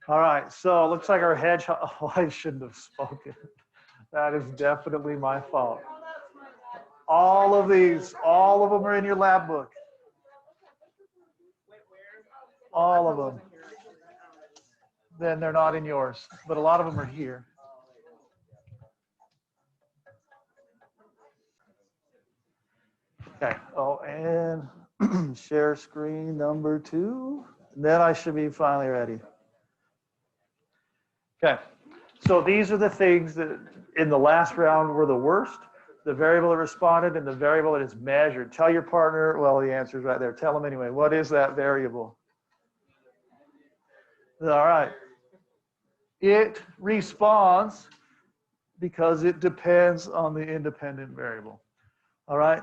All right, so it looks like our hedgehog, oh, I shouldn't have spoken. That is definitely my fault. All of these, all of them are in your lab book. All of them. Then they're not in yours, but a lot of them are here. Okay, oh, and share screen number 2. And then I should be finally ready. Okay, so these are the things that in the last round were the worst. The variable that responded and the variable that is measured. Tell your partner, well, the answer is right there. Tell them anyway. What is that variable? All right. It responds because it depends on the independent variable. All right.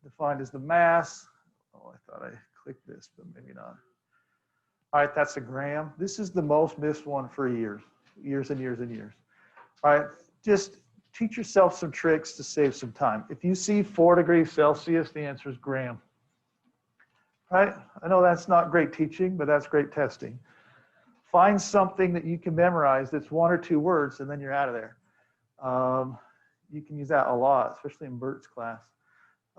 Defined as the mass. Oh, I thought I clicked this, but maybe not. All right, that's a gram. This is the most missed one for years and years and years. All right, just teach yourself some tricks to save some time. If you see 4 degrees Celsius, the answer is gram. Right? I know that's not great teaching, but that's great testing. Find something that you can memorize that's 1 or 2 words, and then you're out of there. You can use that a lot, especially in Bert's class.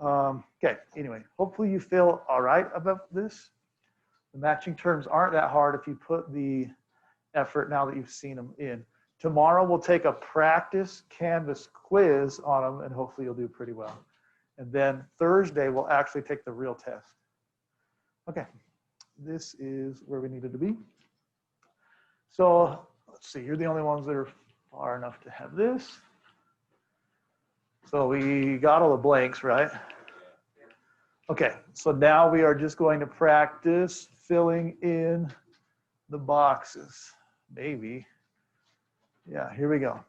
Okay, anyway, hopefully you feel all right about this. The matching terms aren't that hard if you put the effort now that you've seen them in. Tomorrow we'll take a practice Canvas quiz on them, and hopefully you'll do pretty well. And then Thursday we'll actually take the real test. Okay, this is where we needed to be. So let's see, you're the only ones that are far enough to have this. So we got all the blanks, right? Okay, so now we are just going to practice filling in the boxes. Maybe. Yeah, here we go.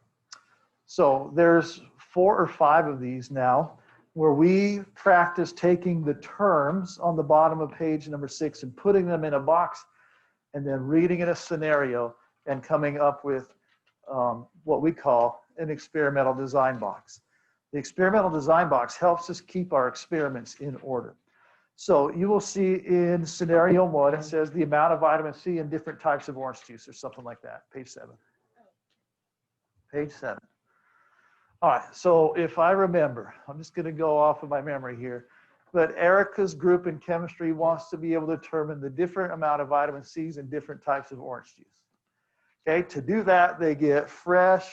So there's 4 or 5 of these now where we practice taking the terms on the bottom of page number 6 and putting them in a box and then reading in a scenario and coming up with what we call an experimental design box. The experimental design box helps us keep our experiments in order. So you will see in scenario 1, it says the amount of vitamin C in different types of orange juice or something like that, page 7. Page 7. All right, so if I remember, I'm just going to go off of my memory here, but Erica's group in chemistry wants to be able to determine the different amount of vitamin C's in different types of orange juice. Okay, to do that, they get fresh,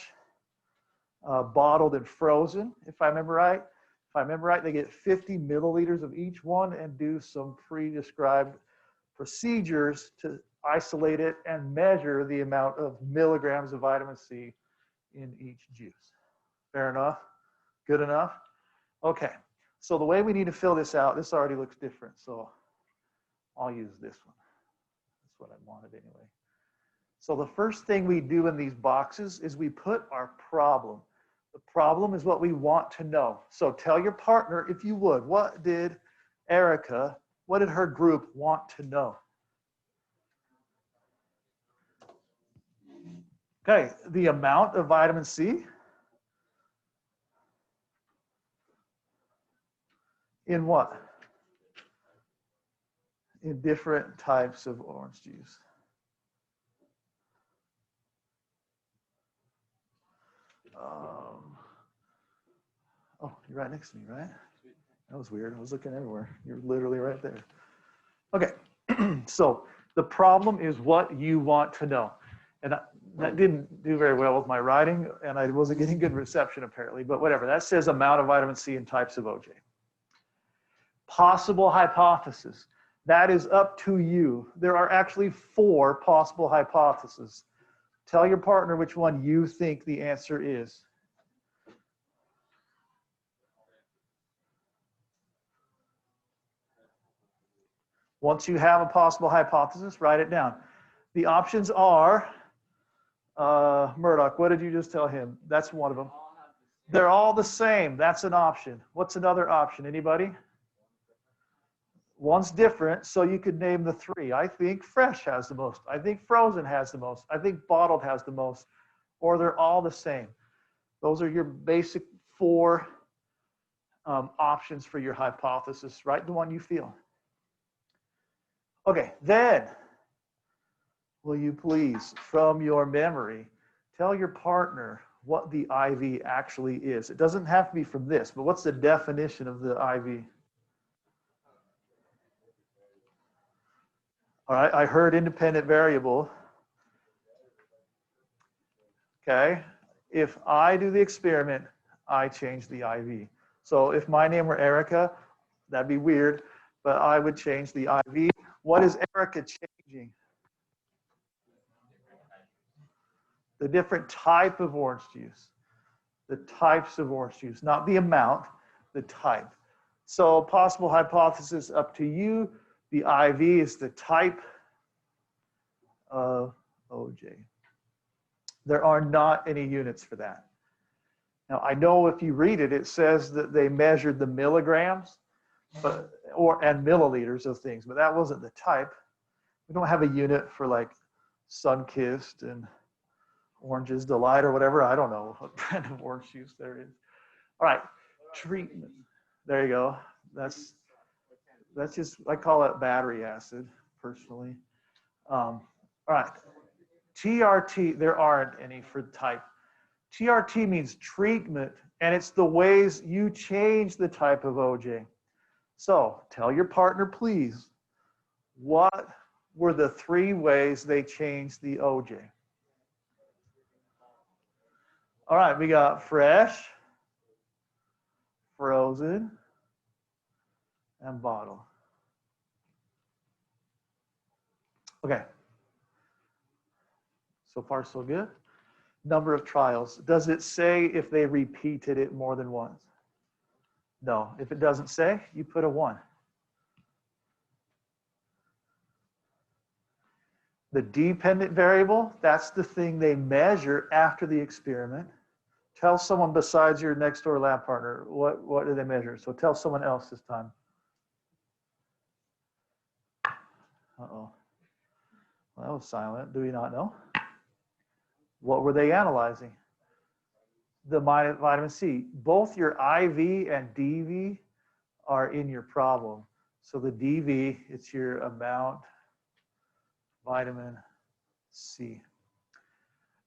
bottled, and frozen, if I remember right. If I remember right, they get 50 milliliters of each one and do some pre-described procedures to isolate it and measure the amount of milligrams of vitamin C in each juice. Fair enough? Good enough? Okay, so the way we need to fill this out, this already looks different, so I'll use this one. That's what I wanted anyway. So the first thing we do in these boxes is we put our problem. The problem is what we want to know. So tell your partner, if you would, what did Erica, what did her group want to know? Okay, the amount of vitamin C in what? In different types of orange juice. Oh, you're right next to me, right? That was weird. I was looking everywhere. You're literally right there. Okay, so the problem is what you want to know. And that didn't do very well with my writing, and I wasn't getting good reception apparently, but whatever. That says amount of vitamin C in types of OJ. Possible hypothesis. That is up to you. There are actually 4 possible hypotheses. Tell your partner which one you think the answer is. Once you have a possible hypothesis, write it down. The options are, Murdoch, what did you just tell him? That's one of them. They're all the same. That's an option. What's another option? Anybody? One's different, so you could name the 3. I think fresh has the most. I think frozen has the most. I think bottled has the most. Or they're all the same. Those are your basic 4 options for your hypothesis. Write the one you feel. Okay, then, will you please, from your memory, tell your partner what the IV actually is? It doesn't have to be from this, but what's the definition of the IV? All right, I heard independent variable. Okay, if I do the experiment, I change the IV. So if my name were Erica, that'd be weird, but I would change the IV. What is Erica changing? The different type of orange juice. The types of orange juice, not the amount, the type. So possible hypothesis up to you. The IV is the type of OJ. There are not any units for that. Now, I know if you read it, it says that they measured the milligrams and milliliters of things, but that wasn't the type. We don't have a unit for like Sunkist and Orange's Delight or whatever. I don't know what brand of orange juice there is. All right, treatment. There you go. That's just, I call it battery acid, personally. All right, TRT, there aren't any for type. TRT means treatment, and it's the ways you change the type of OJ. So tell your partner, please, what were the 3 ways they changed the OJ? All right, we got fresh, frozen, and bottle. Okay. So far, so good. Number of trials. Does it say if they repeated it more than once? No. If it doesn't say, you put a 1. The dependent variable, that's the thing they measure after the experiment. Tell someone besides your next door lab partner, what do they measure? So tell someone else this time. Uh-oh. Well, that was silent. Do we not know? What were they analyzing? The vitamin C. Both your IV and DV are in your problem. So the DV, it's your amount vitamin C.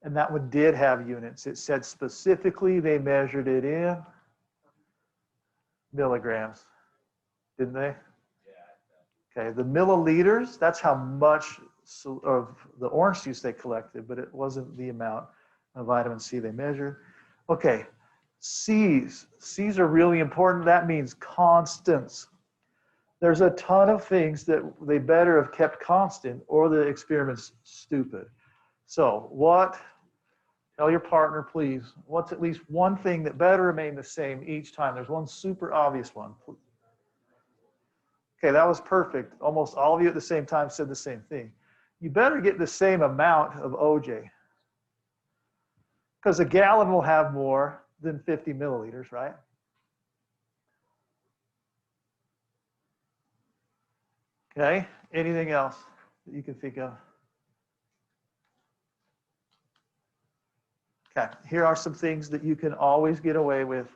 And that one did have units. It said specifically they measured it in milligrams, didn't they? Okay, the milliliters, that's how much of the orange juice they collected, but it wasn't the amount of vitamin C they measured. Okay, C's. C's are really important. That means constants. There's a ton of things that they better have kept constant or the experiment's stupid. So tell your partner, please, what's at least one thing that better remain the same each time? There's one super obvious one. Okay, that was perfect. Almost all of you at the same time said the same thing. You better get the same amount of OJ, because a gallon will have more than 50 milliliters, right? Okay, anything else that you can think of? Okay, here are some things that you can always get away with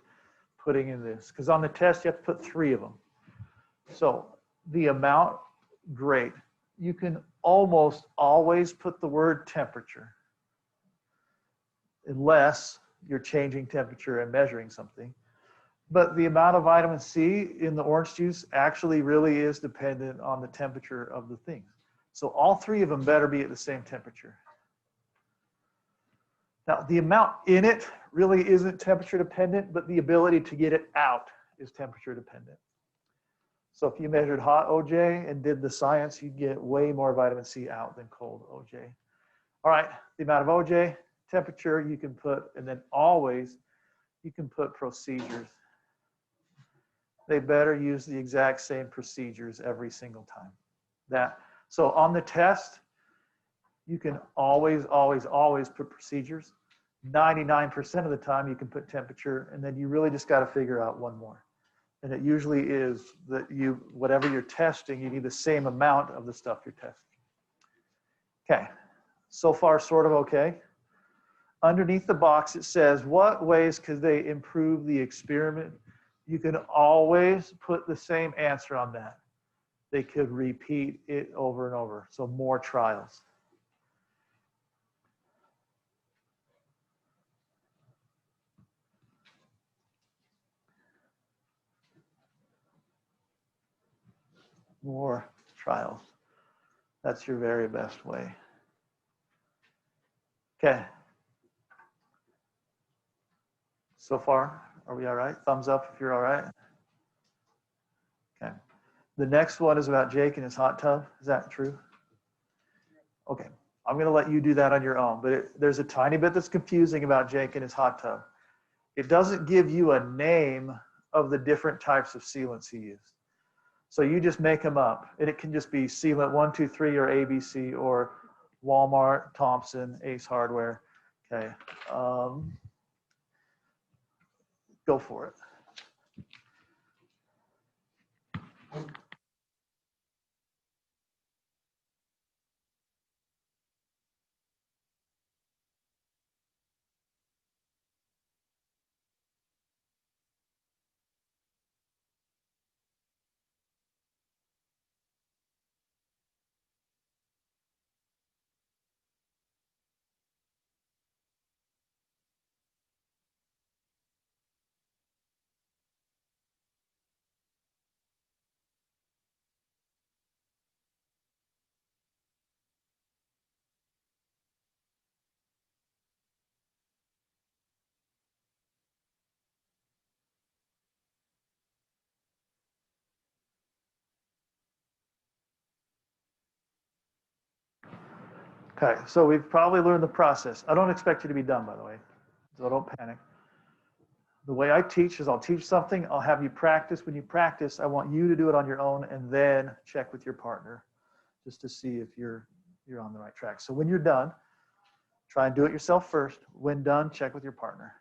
putting in this, because on the test you have to put 3 of them. So the amount, great. You can almost always put the word temperature, unless you're changing temperature and measuring something. But the amount of vitamin C in the orange juice actually really is dependent on the temperature of the things. So all 3 of them better be at the same temperature. Now, the amount in it really isn't temperature dependent, but the ability to get it out is temperature dependent. So if you measured hot OJ and did the science, you'd get way more vitamin C out than cold OJ. All right, the amount of OJ, temperature you can put, and then always you can put procedures. They better use the exact same procedures every single time. So on the test, you can always, always, always put procedures. 99% of the time you can put temperature, and then you really just got to figure out one more. And it usually is that whatever you're testing, you need the same amount of the stuff you're testing. Okay, so far sort of okay. Underneath the box, it says, what ways could they improve the experiment? You can always put the same answer on that. they could repeat it over and over. So more trials. More trials. That's your very best way. Okay. So far, are we all right? Thumbs up if you're all right. Okay. The next one is about Jake and his hot tub. Is that true? Okay. I'm going to let you do that on your own, but there's a tiny bit that's confusing about Jake and his hot tub. It doesn't give you a name of the different types of sealants he used. So you just make them up, and it can just be sealant 1, 2, 3, or ABC, or Walmart, Thompson, Ace Hardware. Okay. Go for it. Okay, so we've probably learned the process. I don't expect you to be done, by the way, so don't panic. The way I teach is I'll teach something, I'll have you practice. When you practice, I want you to do it on your own and then check with your partner just to see if you're on the right track. So when you're done, try and do it yourself first. When done, check with your partner.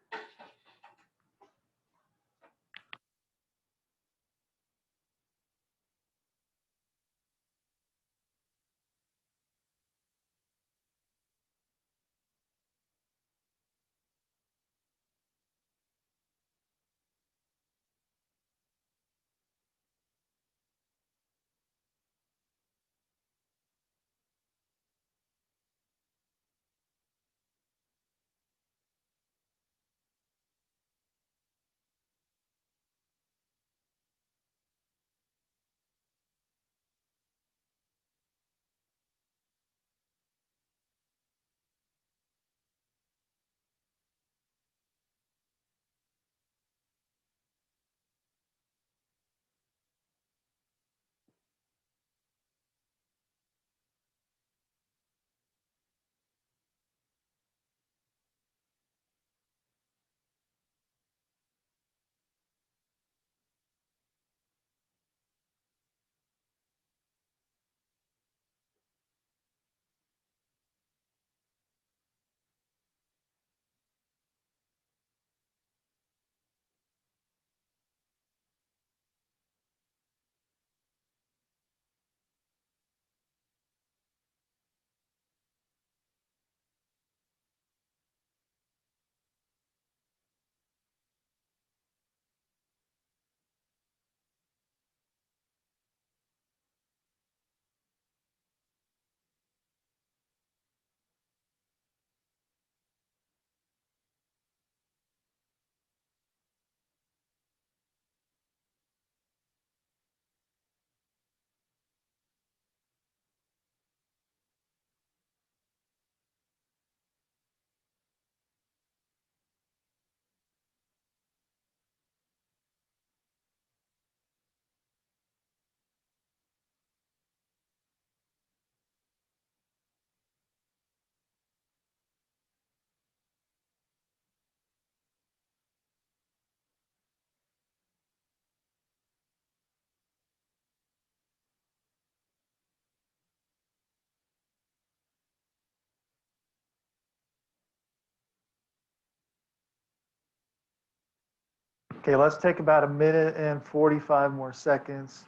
Okay, let's take about 1 minute and 45 more seconds.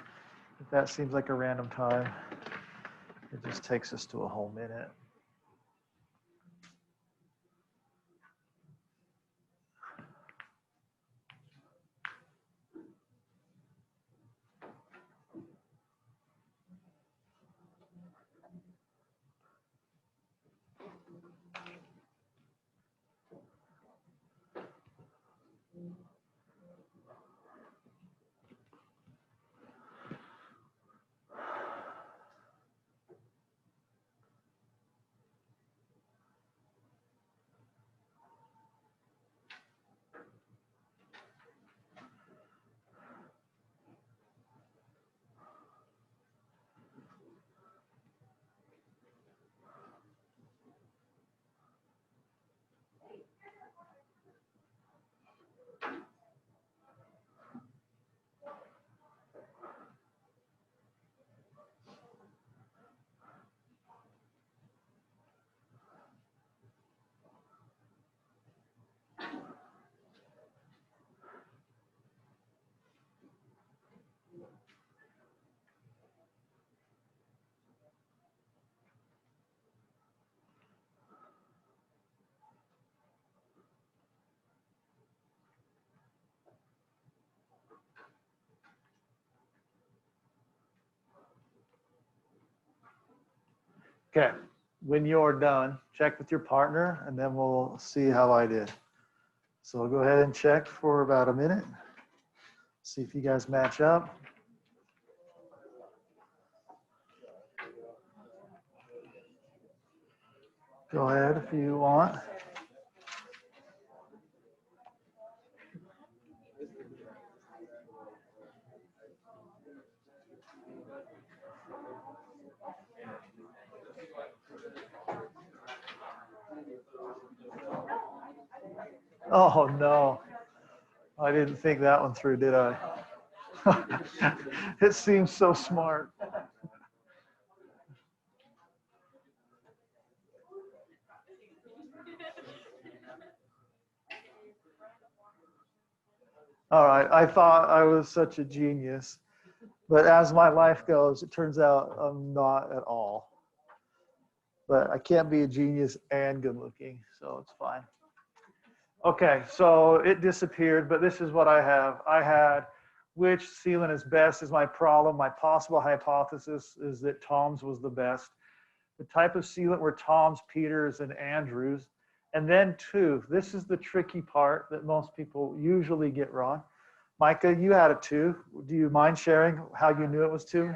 If that seems like a random time, it just takes us to a whole minute. Okay, when you're done, check with your partner and then we'll see how I did. So I'll go ahead and check for about a minute. See if you guys match up. Go ahead if you want. Oh no, I didn't think that one through, did I? It seems so smart. All right, I thought I was such a genius, but as my life goes, it turns out I'm not at all. But I can't be a genius and good looking, so it's fine. Okay, so it disappeared, but this is what I have. I had which sealant is best is my problem. My possible hypothesis is that Tom's was the best. The type of sealant were Tom's, Peter's, and Andrew's. And then two, this is the tricky part that most people usually get wrong. Micah, you had a two. Do you mind sharing how you knew it was two?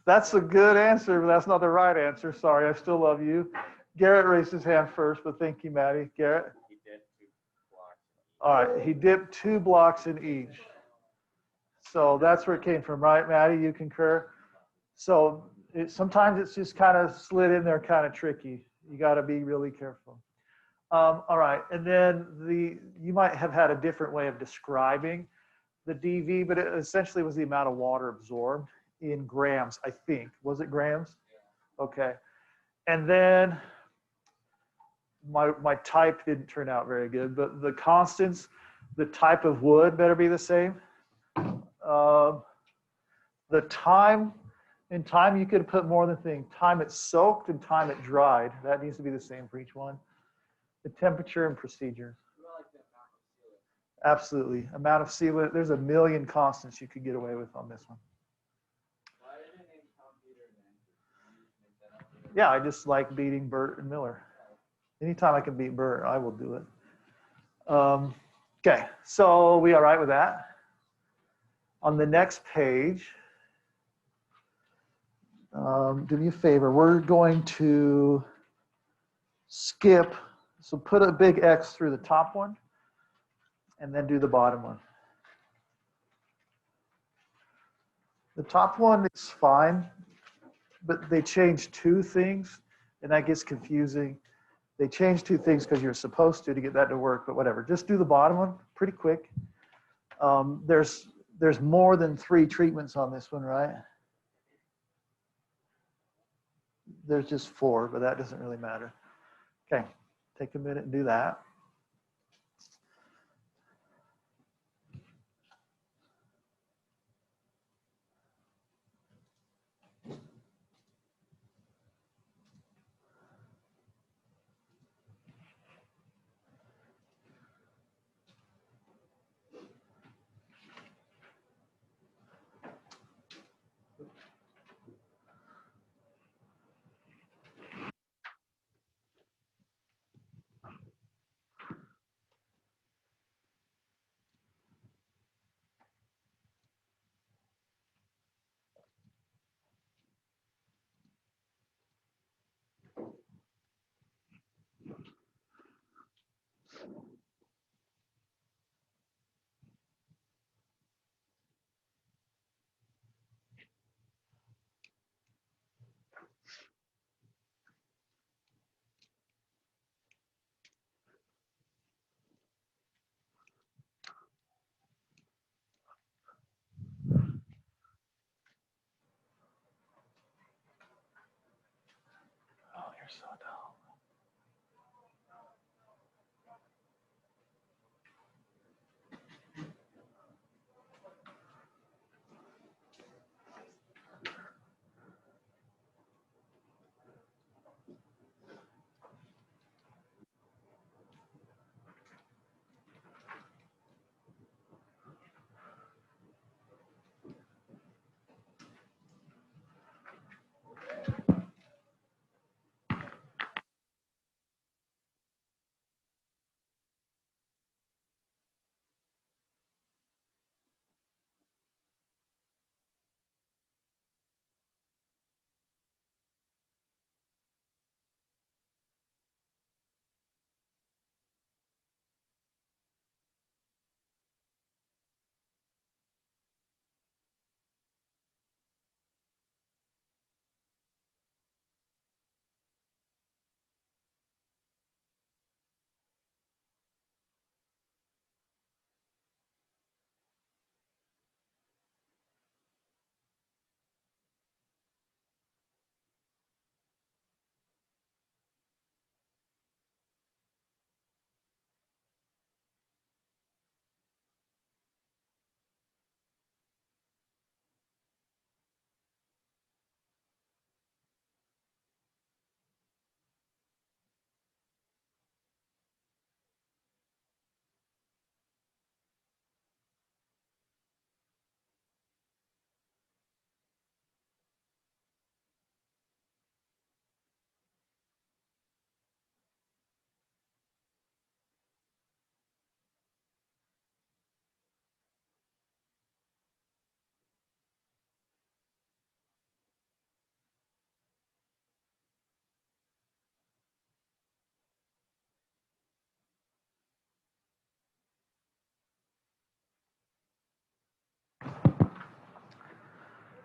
That's a good answer, but that's not the right answer. Sorry, I still love you. Garrett raised his hand first, but thank you, Maddie. Garrett? He did 2 blocks. All right, he dipped 2 blocks in each. So that's where it came from, right, Maddie? You concur? So sometimes it's just kind of slid in there, kind of tricky. You got to be really careful. All right, and then you might have had a different way of describing the DV, but it essentially was the amount of water absorbed in grams, I think. Was it grams? Okay. And then my type didn't turn out very good, but the constants, the type of wood better be the same. The time, in time you could put more than thing. Time it soaked and time it dried. That needs to be the same for each one. The temperature and procedures. Absolutely. Amount of sealant. There's a million constants you could get away with on this one. Yeah, I just like beating Bert and Miller. Anytime I can beat Bert, I will do it. Okay, so we all right with that? On the next page, do me a favor. We're going to skip. So put a big X through the top one and then do the bottom one. The top one is fine, but they changed 2 things, and that gets confusing. They changed 2 things because you're supposed to get that to work, but whatever. Just do the bottom one pretty quick. There's more than 3 treatments on this one, right? There's just 4, but that doesn't really matter. Okay, take a minute and do that.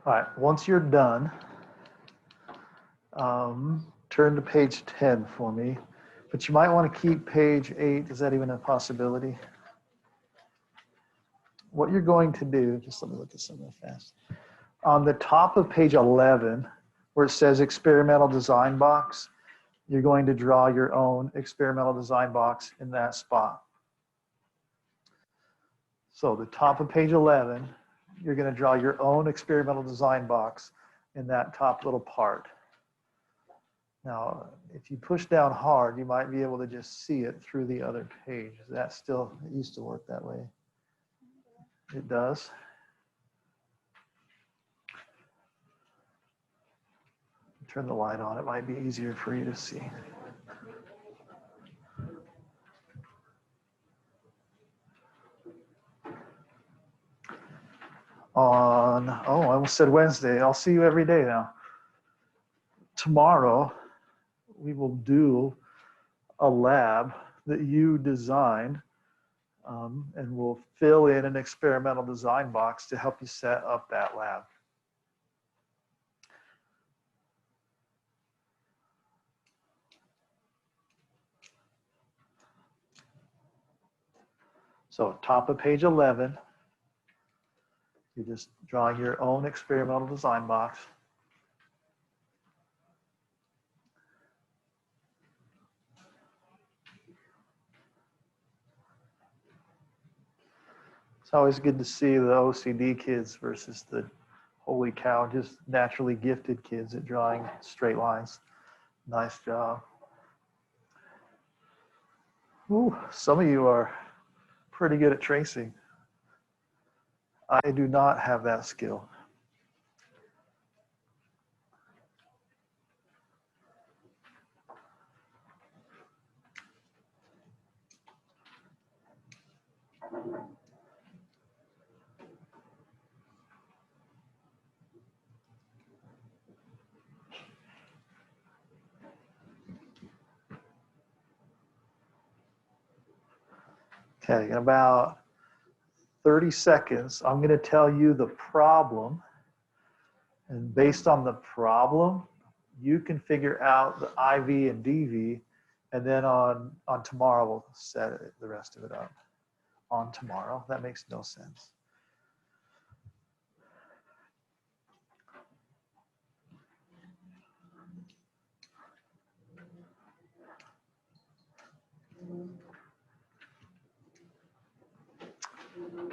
All right, once you're done, turn to page 10 for me. But you might want to keep page 8. Is that even a possibility? What you're going to do, just let me look at something fast. On the top of page 11, where it says experimental design box, you're going to draw your own experimental design box in that spot. So the top of page 11, you're going to draw your own experimental design box in that top little part. Now, if you push down hard, you might be able to just see it through the other page. That still, it used to work that way. It does. Turn the light on. It might be easier for you to see. I almost said Wednesday. I'll see you every day now. Tomorrow, we will do a lab that you designed, and we'll fill in an experimental design box to help you set up that lab. So top of page 11, you're just drawing your own experimental design box. It's always good to see the OCD kids versus the holy cow, just naturally gifted kids at drawing straight lines. Nice job. Ooh, some of you are pretty good at tracing. I do not have that skill. Okay, in about 30 seconds, I'm going to tell you the problem. And based on the problem, you can figure out the IV and DV. And then on tomorrow, we'll set the rest of it up. On tomorrow, that makes no sense.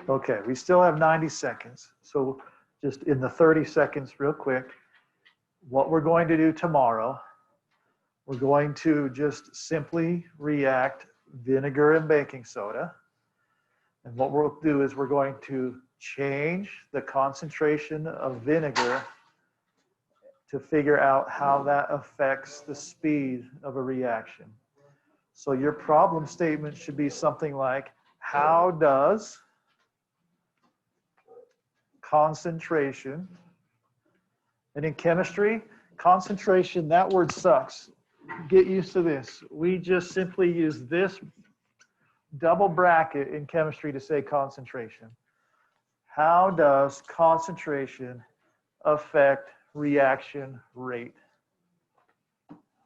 Okay, we still have 90 seconds. So just in the 30 seconds, real quick, what we're going to do tomorrow, we're going to just simply react vinegar and baking soda. And what we'll do is we're going to change the concentration of vinegar to figure out how that affects the speed of a reaction. So your problem statement should be something like, how does concentration, and in chemistry, concentration, that word sucks. Get used to this. We just simply use this double bracket in chemistry to say concentration. How does concentration affect reaction rate?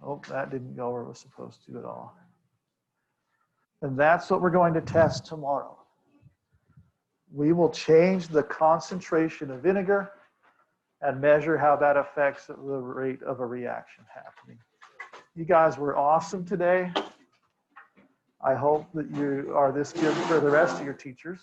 Oh, that didn't go where it was supposed to at all. And that's what we're going to test tomorrow. We will change the concentration of vinegar and measure how that affects the rate of a reaction happening. You guys were awesome today. I hope that you are this good for the rest of your teachers.